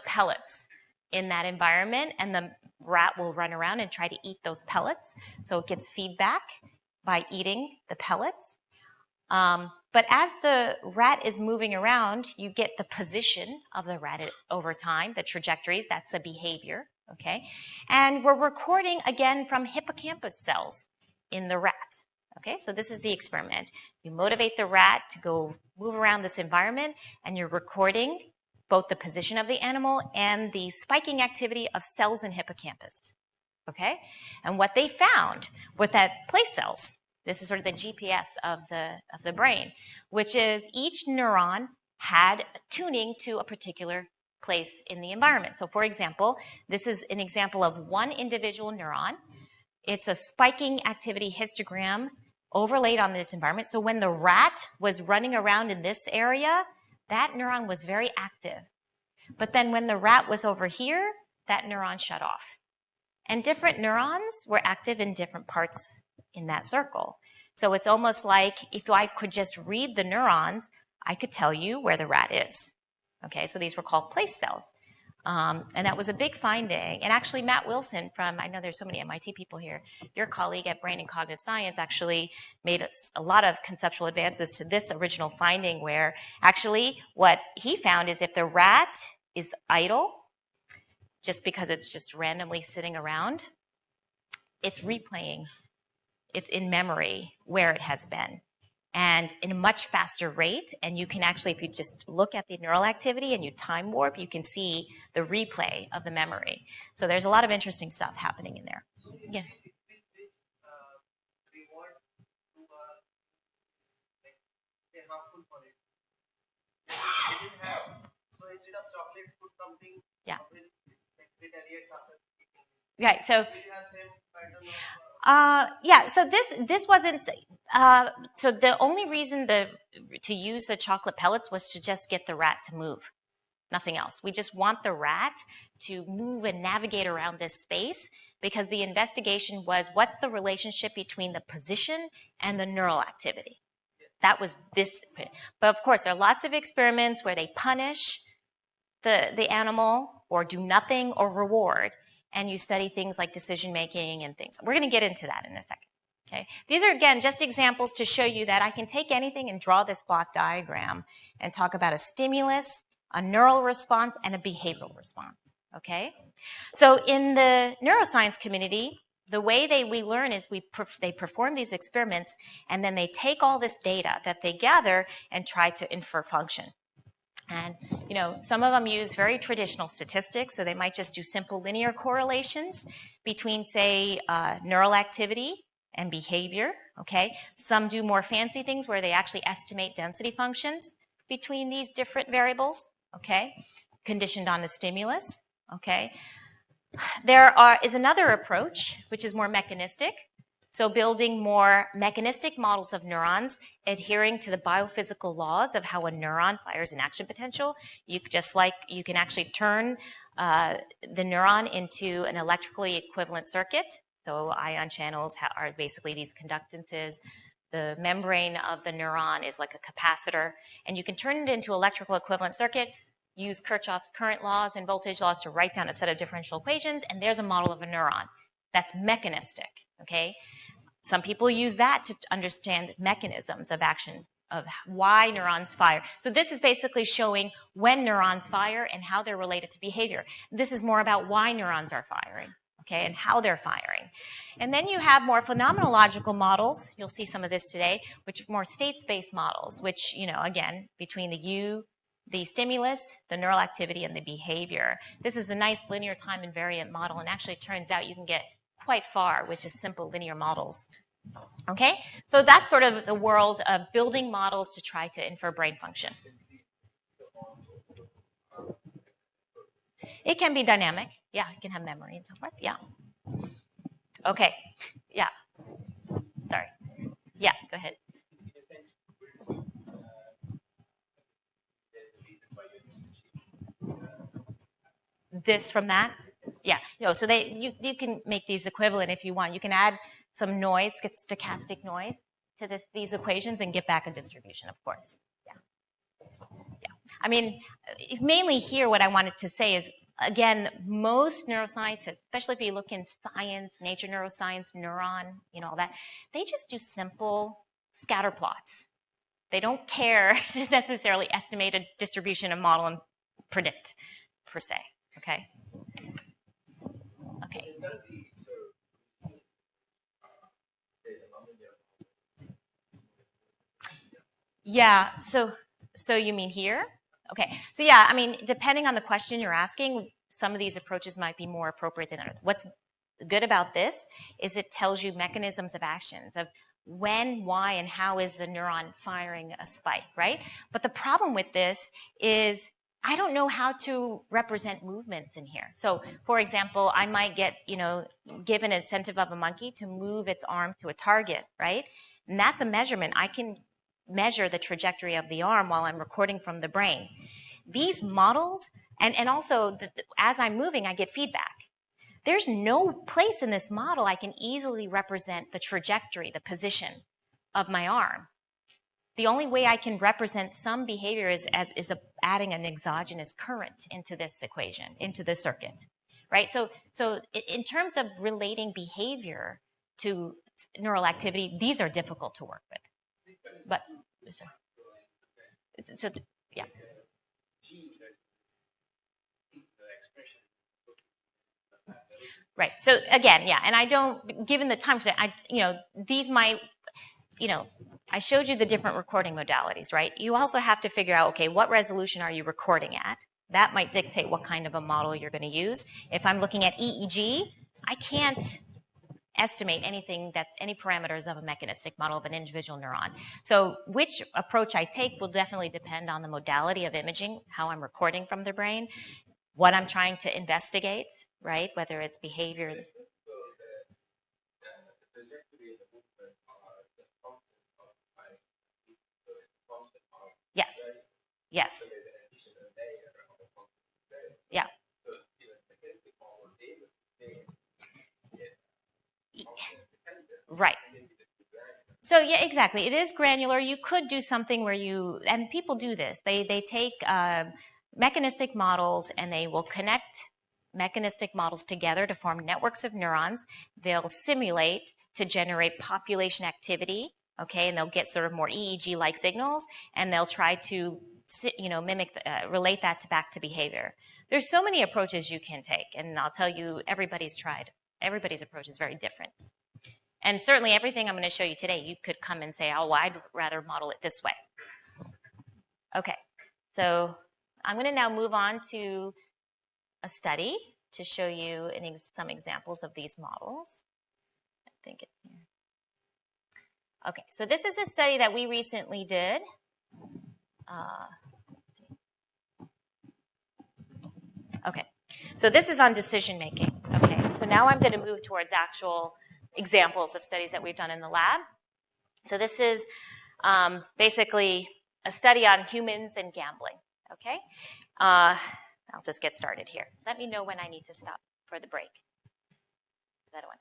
pellets in that environment, and the rat will run around and try to eat those pellets. So it gets feedback by eating the pellets. But as the rat is moving around, you get the position of the rat over time, the trajectories, that's the behavior, okay? And we're recording, again, from hippocampus cells in the rat, okay? So this is the experiment. You motivate the rat to go move around this environment, and you're recording both the position of the animal and the spiking activity of cells in hippocampus, okay? And what they found with that place cells, this is sort of the GPS of the brain, which is each neuron had tuning to a particular place in the environment. So for example, this is an example of one individual neuron. It's a spiking activity histogram overlaid on this environment. So when the rat was running around in this area, that neuron was very active. But then when the rat was over here, that neuron shut off. And different neurons were active in different parts in that circle. So it's almost like if I could just read the neurons, I could tell you where the rat is. Okay, so these were called place cells. And that was a big finding. And actually, Matt Wilson from, I know there's so many MIT people here, your colleague at Brain and Cognitive Science actually made a lot of conceptual advances to this original finding, where actually what he found is if the rat is idle, just because it's just randomly sitting around, it's replaying. It's in memory where it has been, and in a much faster rate. And you can actually, if you just look at the neural activity and you time warp, you can see the replay of the memory. So there's a lot of interesting stuff happening in there. Yeah. Yeah. Right. So. Yeah, so this wasn't, so the only reason to use the chocolate pellets was to just get the rat to move, nothing else. We just want the rat to move and navigate around this space, because the investigation was what's the relationship between the position and the neural activity. That was this. But of course, there are lots of experiments where they punish the animal or do nothing or reward. And you study things like decision-making and things. We're going to get into that in a second, okay? These are, again, just examples to show you that I can take anything and draw this block diagram and talk about a stimulus, a neural response, and a behavioral response, okay? So in the neuroscience community, the way we learn is they perform these experiments, and then they take all this data that they gather and try to infer function. And, you know, some of them use very traditional statistics, so they might just do simple linear correlations between, say, neural activity and behavior, okay? Some do more fancy things where they actually estimate density functions between these different variables, okay? Conditioned on the stimulus, okay? There is another approach, which is more mechanistic. So building more mechanistic models of neurons, adhering to the biophysical laws of how a neuron fires an action potential. You can actually turn the neuron into an electrically equivalent circuit. So ion channels are basically these conductances. The membrane of the neuron is like a capacitor, and you can turn it into electrical equivalent circuit, use Kirchhoff's current laws and voltage laws to write down a set of differential equations, and there's a model of a neuron. That's mechanistic, okay? Some people use that to understand mechanisms of action, of why neurons fire. So this is basically showing when neurons fire and how they're related to behavior. This is more about why neurons are firing, okay, and how they're firing. And then you have more phenomenological models. You'll see some of this today, which are more state-space models, which, you know, again, between the stimulus, the neural activity, and the behavior. This is a nice linear time invariant model, and actually it turns out you can get quite far with just simple linear models. Okay? So that's sort of the world of building models to try to infer brain function. It can be dynamic. Yeah, it can have memory and so forth. Yeah. Okay. Yeah. Sorry. Yeah, go ahead. This from that? Yeah. No, so you can make these equivalent if you want. You can add some noise, get stochastic noise to these equations and get back a distribution, of course. Yeah. Yeah. I mean, mainly here what I wanted to say is, again, most neuroscientists, especially if you look in science, nature neuroscience, neuron, all that, they just do simple scatter plots. They don't care to necessarily estimate a distribution of model and predict, per se, okay? Okay. Yeah, so you mean here? Okay, so yeah, I mean, depending on the question you're asking, some of these approaches might be more appropriate than others. What's good about this is it tells you mechanisms of actions of when, why, and how is the neuron firing a spike, right? But the problem with this is I don't know how to represent movements in here. So, for example, I might get, give an incentive of a monkey to move its arm to a target, right? And that's a measurement. I can measure the trajectory of the arm while I'm recording from the brain. These models, and also as I'm moving, I get feedback. There's no place in this model I can easily represent the trajectory, the position of my arm. The only way I can represent some behavior is adding an exogenous current into this equation, into this circuit, right? So in terms of relating behavior to neural activity, these are difficult to work with. But, so yeah. Right. So again, yeah, and I don't, given the time, these might, I showed you the different recording modalities, right? You also have to figure out, okay, what resolution are you recording at? That might dictate what kind of a model you're going to use. If I'm looking at EEG, I can't estimate any parameters of a mechanistic model of an individual neuron. So which approach I take will definitely depend on the modality of imaging, how I'm recording from the brain, what I'm trying to investigate, right? Whether it's behavior. Yes. Yes. Yeah. Right. So yeah, exactly. It is granular. You could do something where and people do this. They take mechanistic models and they will connect mechanistic models together to form networks of neurons. They'll simulate to generate population activity, okay, and they'll get sort of more EEG-like signals, and they'll try to, relate that back to behavior. There's so many approaches you can take, and I'll tell you, everybody's approach is very different. And certainly everything I'm going to show you today, you could come and say, oh, well, I'd rather model it this way. Okay, so I'm going to now move on to a study to show you some examples of these models. I think it's here. Okay, so this is a study that we recently did. Okay, so this is on decision making. Okay, so now I'm going to move towards actual examples of studies that we've done in the lab. So this is basically a study on humans and gambling. Okay, I'll just get started here. Let me know when I need to stop for the break. Is that one?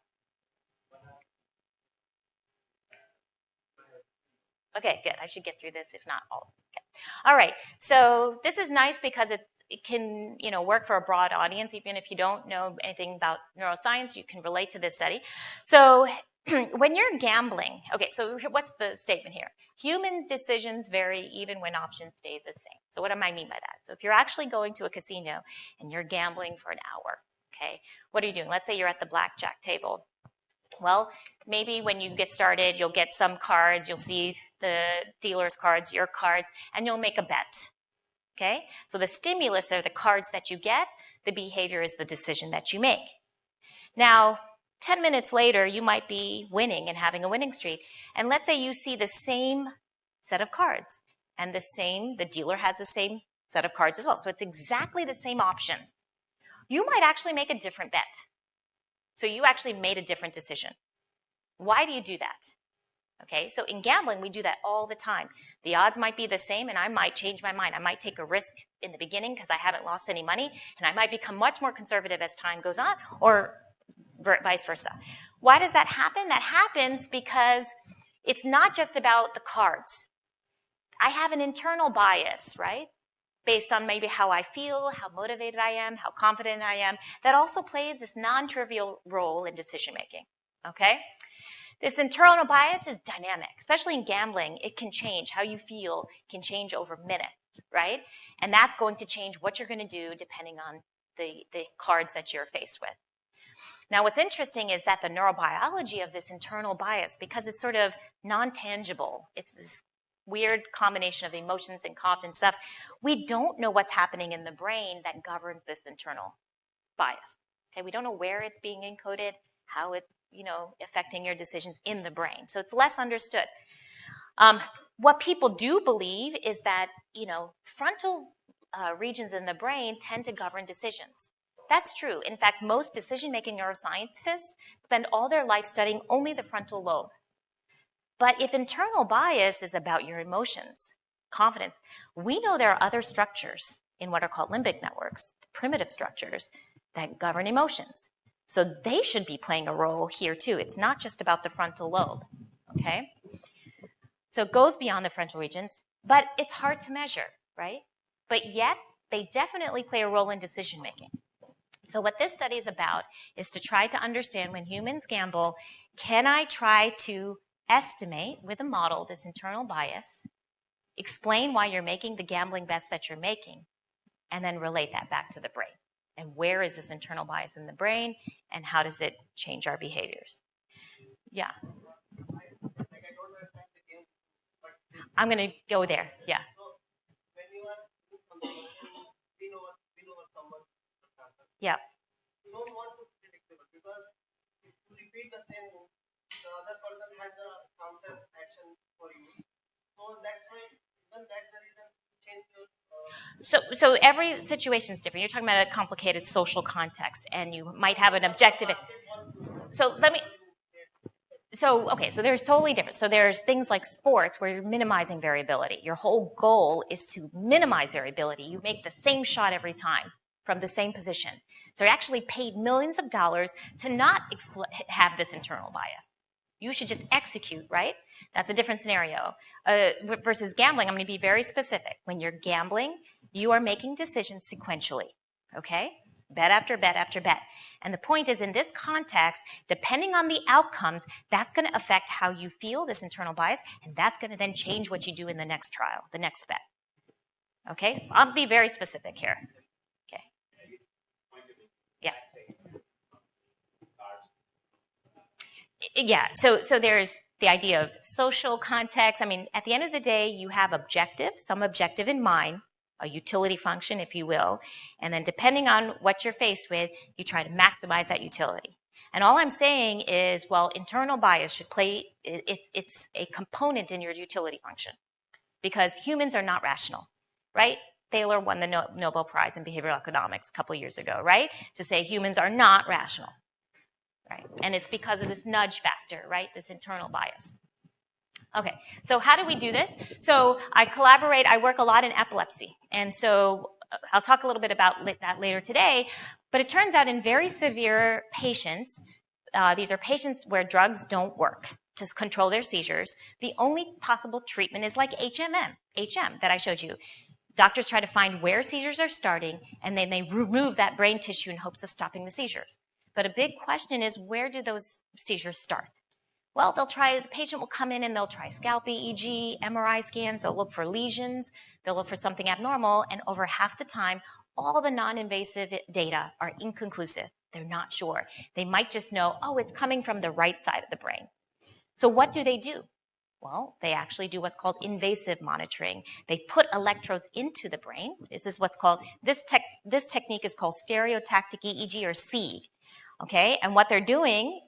Okay, good. I should get through this, if not all. Okay. All right. So this is nice because it can, work for a broad audience. Even if you don't know anything about neuroscience, you can relate to this study. So when you're gambling, okay, so what's the statement here? Human decisions vary even when options stay the same. So what do I mean by that? So if you're actually going to a casino and you're gambling for an hour, okay, what are you doing? Let's say you're at the blackjack table. Well, maybe when you get started, you'll get some cards, you'll see the dealer's cards, your cards, and you'll make a bet, okay? So the stimulus are the cards that you get, the behavior is the decision that you make. Now, 10 minutes later, you might be winning and having a winning streak, and let's say you see the same set of cards, and the dealer has the same set of cards as well, so it's exactly the same options. You might actually make a different bet. So you actually made a different decision. Why do you do that? Okay, so in gambling, we do that all the time. The odds might be the same, and I might change my mind. I might take a risk in the beginning because I haven't lost any money, and I might become much more conservative as time goes on, or vice versa. Why does that happen? That happens because it's not just about the cards. I have an internal bias, right? based on maybe how I feel, how motivated I am, how confident I am, that also plays this non-trivial role in decision making, okay? This internal bias is dynamic, especially in gambling. It can change. How you feel can change over minutes, right? And that's going to change what you're going to do depending on the cards that you're faced with. Now, what's interesting is that the neurobiology of this internal bias, because it's sort of non-tangible, it's this weird combination of emotions and confidence stuff, we don't know what's happening in the brain that governs this internal bias. Okay, we don't know where it's being encoded, how it's affecting your decisions in the brain. So it's less understood. What people do believe is that, frontal regions in the brain tend to govern decisions. That's true. In fact, most decision-making neuroscientists spend all their life studying only the frontal lobe. But if internal bias is about your emotions, confidence, we know there are other structures in what are called limbic networks, primitive structures, that govern emotions. So they should be playing a role here too. It's not just about the frontal lobe, okay? So it goes beyond the frontal regions, but it's hard to measure, right? But yet, they definitely play a role in decision making. So what this study is about is to try to understand when humans gamble, can I try to estimate with a model this internal bias, explain why you're making the gambling bets that you're making, and then relate that back to the brain. And where is this internal bias in the brain, and how does it change our behaviors? Yeah. I'm going to go there. Yeah. Yeah. You don't want to predict it because if you repeat the same move, the other person has a counter action for you. So that's why even that's the reason to change your. So every situation is different. You're talking about a complicated social context, and you might have an objective. So so there's totally different. So there's things like sports where you're minimizing variability. Your whole goal is to minimize variability. You make the same shot every time from the same position. So you're actually paid millions of dollars to not have this internal bias. You should just execute, right? That's a different scenario. Versus gambling, I'm going to be very specific. When you're gambling, you are making decisions sequentially, okay? Bet after bet after bet. And the point is, in this context, depending on the outcomes, that's going to affect how you feel, this internal bias, and that's going to then change what you do in the next trial, the next bet. Okay? I'll be very specific here. Okay. Yeah. Yeah, so there's the idea of social context. I mean, at the end of the day, you have some objective in mind, a utility function, if you will, and then depending on what you're faced with, you try to maximize that utility. And all I'm saying is, well, internal bias should play, it's a component in your utility function because humans are not rational, right? Thaler won the Nobel Prize in Behavioral Economics a couple years ago, right? To say humans are not rational, right? And it's because of this nudge factor, right? This internal bias. Okay, so how do we do this? So I work a lot in epilepsy. And so I'll talk a little bit about that later today. But it turns out in very severe patients, these are patients where drugs don't work to control their seizures. The only possible treatment is like HM that I showed you. Doctors try to find where seizures are starting, and then they remove that brain tissue in hopes of stopping the seizures. But a big question is, where do those seizures start? Well, the patient will come in and they'll try scalp EEG, MRI scans, they'll look for lesions, they'll look for something abnormal, and over half the time, all the non-invasive data are inconclusive. They're not sure. They might just know, oh, it's coming from the right side of the brain. So what do? Well, they actually do what's called invasive monitoring. They put electrodes into the brain. This technique is called stereotactic EEG, or SEEG. Okay, and what they're doing,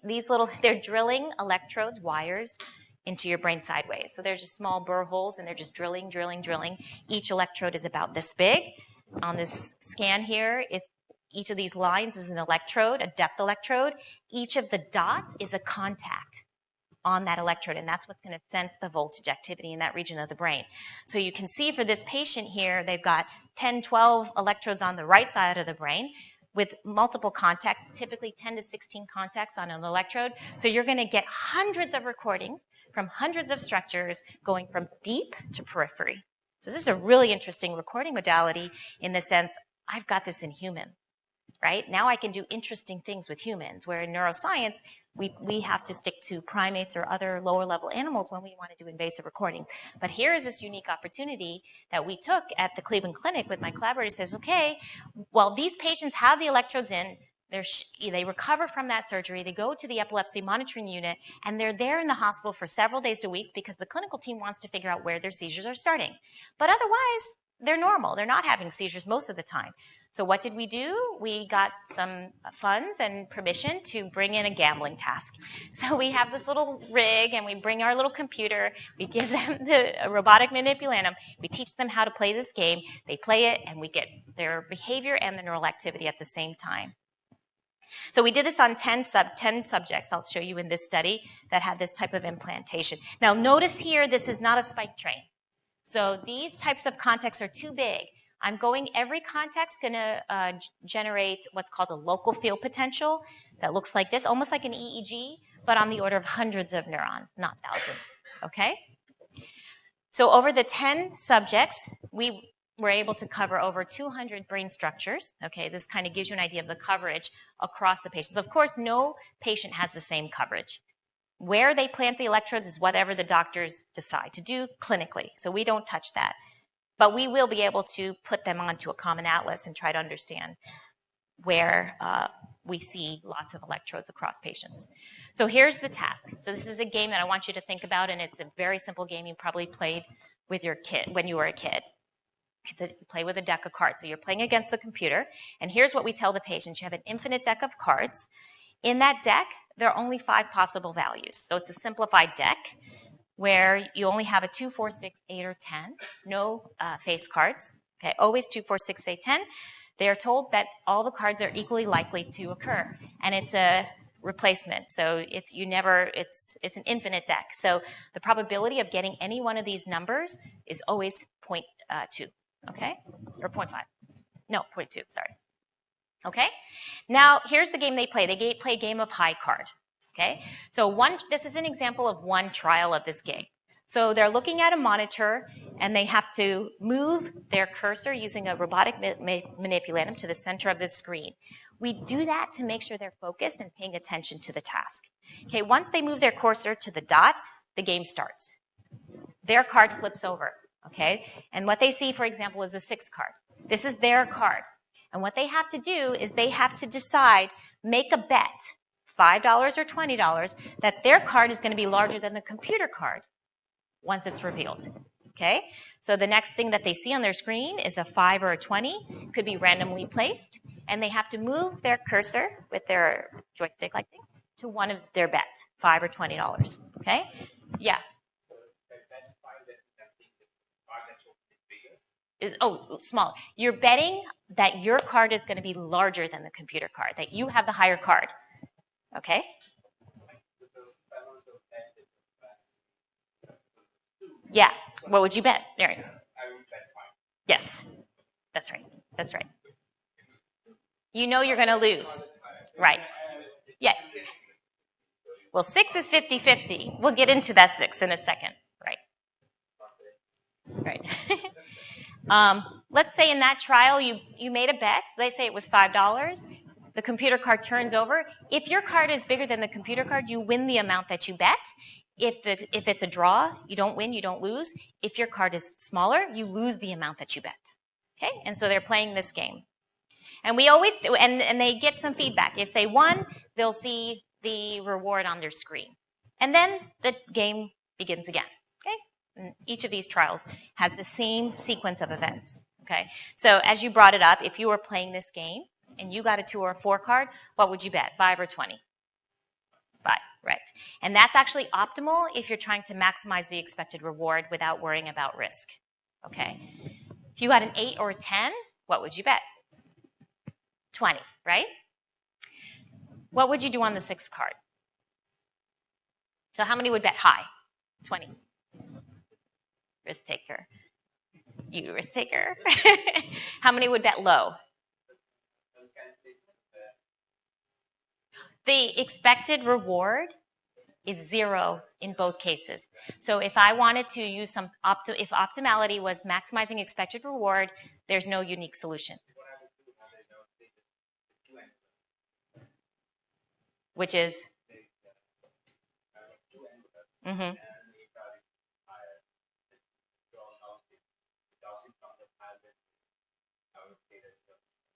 they're drilling electrodes, wires, into your brain sideways. So they're just small burr holes, and they're just drilling. Each electrode is about this big. On this scan here, each of these lines is an electrode, a depth electrode. Each of the dots is a contact on that electrode, and that's what's going to sense the voltage activity in that region of the brain. So you can see for this patient here, they've got 10, 12 electrodes on the right side of the brain, with multiple contacts, typically 10 to 16 contacts on an electrode. So you're going to get hundreds of recordings from hundreds of structures going from deep to periphery. So this is a really interesting recording modality in the sense, I've got this in human, right? Now I can do interesting things with humans, where in neuroscience, we have to stick to primates or other lower level animals when we want to do invasive recording. But here is this unique opportunity that we took at the Cleveland Clinic with my collaborator. Says, okay, well, these patients have the electrodes in, they recover from that surgery, they go to the epilepsy monitoring unit, and they're there in the hospital for several days to weeks because the clinical team wants to figure out where their seizures are starting. But otherwise, they're normal. They're not having seizures most of the time. So what did we do? We got some funds and permission to bring in a gambling task. So we have this little rig, and we bring our little computer. We give them the robotic manipulatum. We teach them how to play this game. They play it, and we get their behavior and the neural activity at the same time. So we did this on 10 subjects, I'll show you in this study, that had this type of implantation. Now notice here, this is not a spike train. So these types of contexts are too big. Every context going to generate what's called a local field potential that looks like this, almost like an EEG, but on the order of hundreds of neurons, not thousands, okay? So over the 10 subjects, we were able to cover over 200 brain structures, okay? This kind of gives you an idea of the coverage across the patients. Of course, no patient has the same coverage. Where they plant the electrodes is whatever the doctors decide to do clinically, so we don't touch that. But we will be able to put them onto a common atlas and try to understand where we see lots of electrodes across patients. So here's the task. So this is a game that I want you to think about, and it's a very simple game you probably played with your kid when you were a kid. You play with a deck of cards. So you're playing against the computer, and here's what we tell the patients. You have an infinite deck of cards. In that deck, there are only 5 possible values. So it's a simplified deck where you only have a 2, 4, 6, 8, or 10. No face cards. Okay, always 2, 4, 6, 8, 10. They are told that all the cards are equally likely to occur, and it's a replacement. So it's an infinite deck. So the probability of getting any one of these numbers is always 0.2. Okay, or 0.5. No, 0.2. Sorry. Okay. Now here's the game they play. They play a game of high card. Okay, so this is an example of one trial of this game. So they're looking at a monitor, and they have to move their cursor using a robotic manipulatum to the center of the screen. We do that to make sure they're focused and paying attention to the task. Okay, once they move their cursor to the dot, the game starts. Their card flips over, okay? And what they see, for example, is a 6 card. This is their card. And what they have to do is they have to decide, make a bet, $5 or $20, that their card is going to be larger than the computer card once it's revealed, okay? So the next thing that they see on their screen is a 5 or a 20, could be randomly placed, and they have to move their cursor with their joystick-like thing to one of their bets, $5 or $20, okay? Yeah? Small. You're betting that your card is going to be larger than the computer card, that you have the higher card. Okay? Yeah. What would you bet, Aaron? Yes. That's right. That's right. You know you're going to lose. Right. Yeah. Well, 6 is 50-50. We'll get into that 6 in a second. Right. Right. Let's say in that trial you made a bet. Let's say it was $5. The computer card turns over. If your card is bigger than the computer card, you win the amount that you bet. If it's a draw, you don't win, you don't lose. If your card is smaller, you lose the amount that you bet. Okay? And so they're playing this game. And we always do, and they get some feedback. If they won, they'll see the reward on their screen. And then the game begins again. Okay? And each of these trials has the same sequence of events. Okay? So as you brought it up, if you were playing this game, and you got a 2 or a 4 card, what would you bet, 5 or 20? 5, right. And that's actually optimal if you're trying to maximize the expected reward without worrying about risk, okay? If you got an 8 or a 10, what would you bet? 20, right? What would you do on the 6 card? So how many would bet high? 20. Risk taker. You risk taker. How many would bet low? The expected reward is 0 in both cases. So if I wanted to use some, if optimality was maximizing expected reward, there's no unique solution. Which is? Mm-hmm.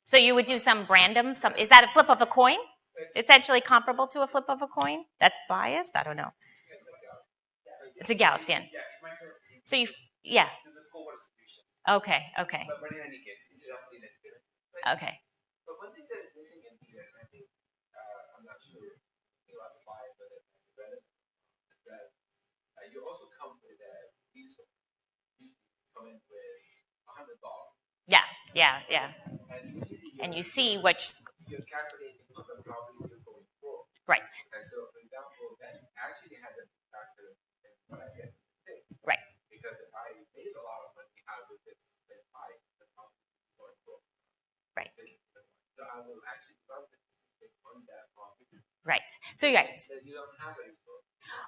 So you would do some random, is that a flip of a coin? Essentially comparable to a flip of a coin? That's biased? I don't know. It's a Gaussian. So yeah. Okay. Okay. Okay. But one thing that is missing in here, I think, I'm not sure about the bias, but you also come with a resource. You come in with $100. Yeah. And you see which. You're calculating on the probability you're going for. Right. And so, for example, that actually has a factor in what I get. Right. Because if I made a lot of money out of it, then I the probability going for. Right. So I will actually profit on that profit. Right. So you guys. You don't have any.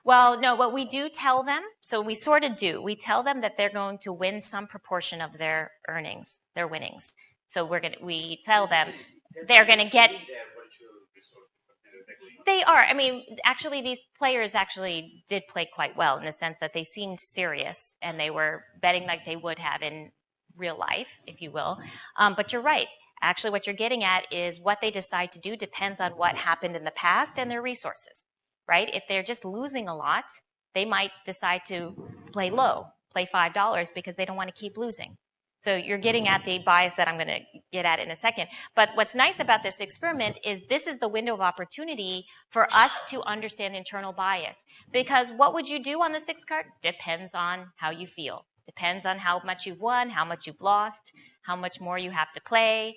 Well, no, what we do tell them, so we sort of do, we tell them that they're going to win some proportion of their earnings, their winnings. So we tell them they're going to get, they are. I mean, actually, these players actually did play quite well in the sense that they seemed serious and they were betting like they would have in real life, if you will. But you're right. Actually, what you're getting at is what they decide to do depends on what happened in the past and their resources. Right? If they're just losing a lot, they might decide to play low, play $5 because they don't want to keep losing. So you're getting at the bias that I'm going to get at in a second. But what's nice about this experiment is this is the window of opportunity for us to understand internal bias. Because what would you do on the 6th card? Depends on how you feel. Depends on how much you've won, how much you've lost, how much more you have to play.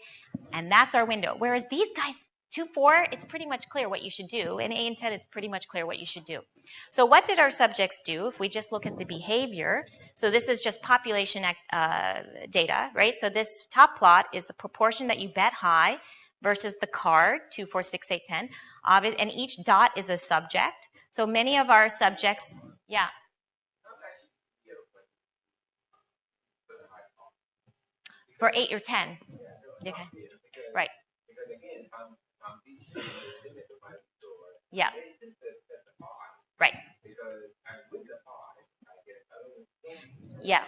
And that's our window. Whereas these guys, 2-4, it's pretty much clear what you should do. And 8 and 10, it's pretty much clear what you should do. So what did our subjects do? If we just look at the behavior, so this is just population data, right? So this top plot is the proportion that you bet high versus the card, 2, 4, 6, 8, 10. And each dot is a subject. So many of our subjects, yeah. For 8 or 10. Okay. Right. Yeah. Right. Yeah.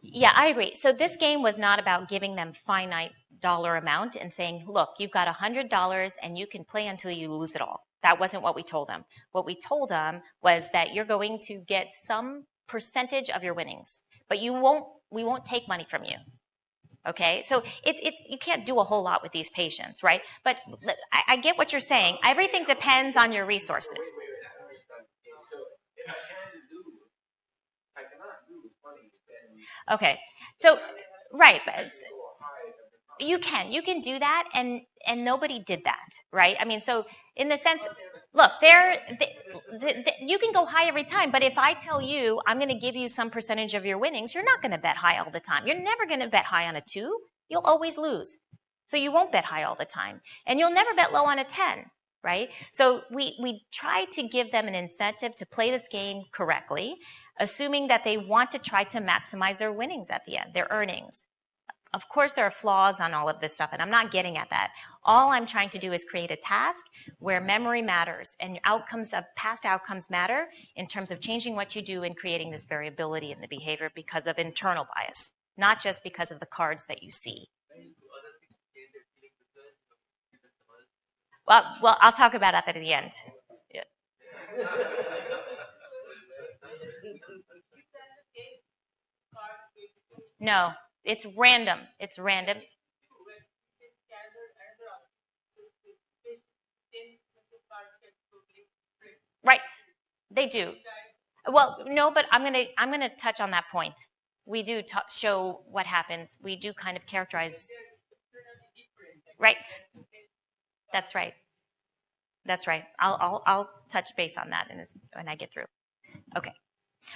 Yeah, I agree. So this game was not about giving them finite dollar amount and saying, look, you've got $100 and you can play until you lose it all. That wasn't what we told them. What we told them was that you're going to get some percentage of your winnings, but we won't take money from you. Okay, so you can't do a whole lot with these patients, right? But I get what you're saying. Everything depends on your resources. Okay, so right, but you can do that, and nobody did that, right? I mean, so in the sense, look, you can go high every time, but if I tell you I'm going to give you some percentage of your winnings, you're not going to bet high all the time. You're never going to bet high on a 2. You'll always lose. So you won't bet high all the time, and you'll never bet low on a 10, right? So we try to give them an incentive to play this game correctly, assuming that they want to try to maximize their winnings at the end, their earnings. Of course, there are flaws on all of this stuff, and I'm not getting at that. All I'm trying to do is create a task where memory matters and past outcomes matter in terms of changing what you do and creating this variability in the behavior because of internal bias, not just because of the cards that you see. Well, I'll talk about that at the end. Yeah. No. It's random. It's random. Right. They do. Well, no, but I'm gonna touch on that point. We do show what happens. We do kind of characterize. Right. That's right. That's right. I'll touch base on that when I get through. Okay.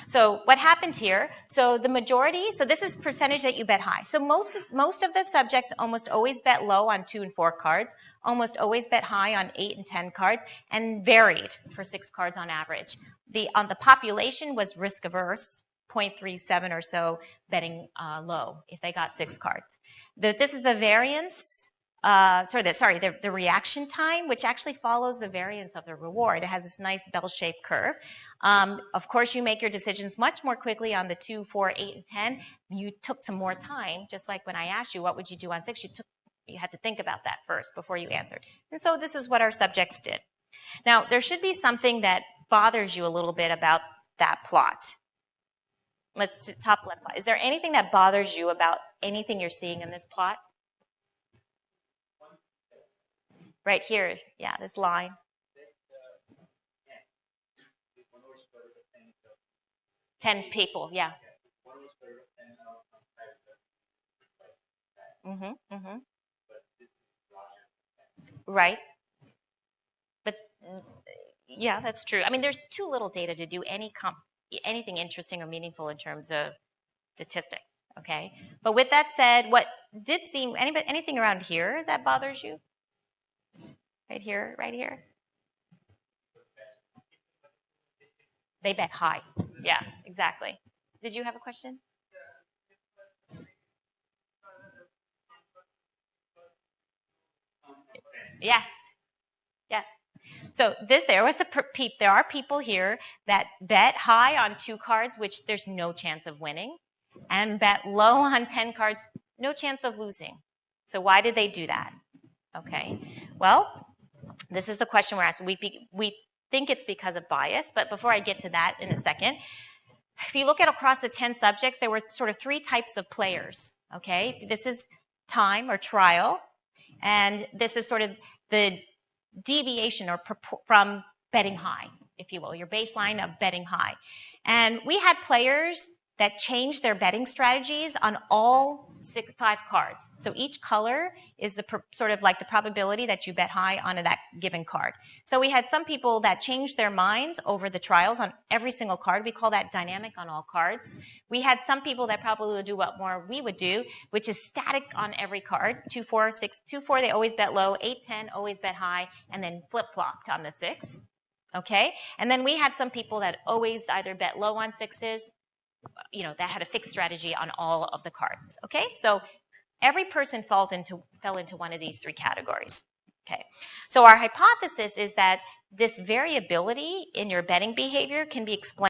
So what happened here? So the majority, so this is percentage that you bet high. So most of the subjects almost always bet low on 2 and 4 cards, almost always bet high on 8 and 10 cards, and varied for 6 cards on average. The population was risk averse, 0.37 or so betting low if they got 6 cards. This is the variance. The reaction time, which actually follows the variance of the reward. It has this nice bell-shaped curve. Of course, you make your decisions much more quickly on the 2, 4, 8, and 10. You took some more time, just like when I asked you, what would you do on 6? You had to think about that first before you answered. And so this is what our subjects did. Now, there should be something that bothers you a little bit about that plot. Let's top left plot. Is there anything that bothers you about anything you're seeing in this plot? Right here, yeah, this line. Ten people, yeah. Right. But yeah, that's true. I mean, there's too little data to do anything interesting or meaningful in terms of statistics. Okay. But with that said, what did seem anything around here that bothers you? Right here, right here. They bet high. Yeah, exactly. Did you have a question? Yes. Yes. So there are people here that bet high on 2 cards, which there's no chance of winning, and bet low on 10 cards, no chance of losing. So why did they do that? Okay. Well, this is the question we're asking. We think it's because of bias, but before I get to that in a second, if you look at across the 10 subjects, there were sort of 3 types of players, okay? This is time or trial, and this is sort of the deviation or from betting high, if you will, your baseline of betting high. And we had players that changed their betting strategies on all 5 cards. So each color is sort of like the probability that you bet high on that given card. So we had some people that changed their minds over the trials on every single card. We call that dynamic on all cards. We had some people that probably would do what more we would do, which is static on every card. 2, 4, 6, 2, 4, they always bet low. 8, 10, always bet high, and then flip-flopped on the 6. Okay? And then we had some people that always either bet low on 6s, that had a fixed strategy on all of the cards. Okay, so every person fell into one of these 3 categories. Okay, so our hypothesis is that this variability in your betting behavior can be explained